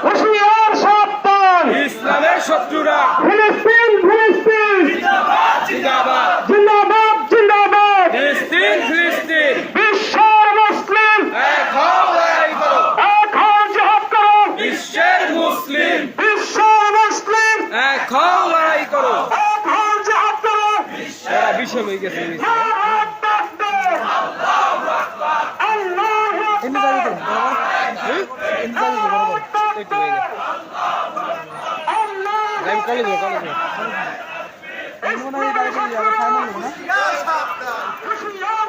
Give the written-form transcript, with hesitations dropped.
হুঁশিয়ার সাবধান, ইসলামের শত্রুরা ফিলিস্তিন ফিলিস্তিন জিন্দাবাদ, জিন্দাবাদ জিন্দাবাদ, ফিলিস্তিন ফিলিস্তিন, বিশ্বের মুসলিম এক হও, লড়াই করো, এক হও, জিহাদ করো, বিশ্বের মুসলিম বিশ্বের মুসলিম এক হও, লড়াই করো। এক হও, জিহাদ করো। সারা বিশ্ব হয়ে গেছে। নারায়ে তাকবীর, আল্লাহু আকবার, আল্লাহু আকবার, হুঁশিয়ার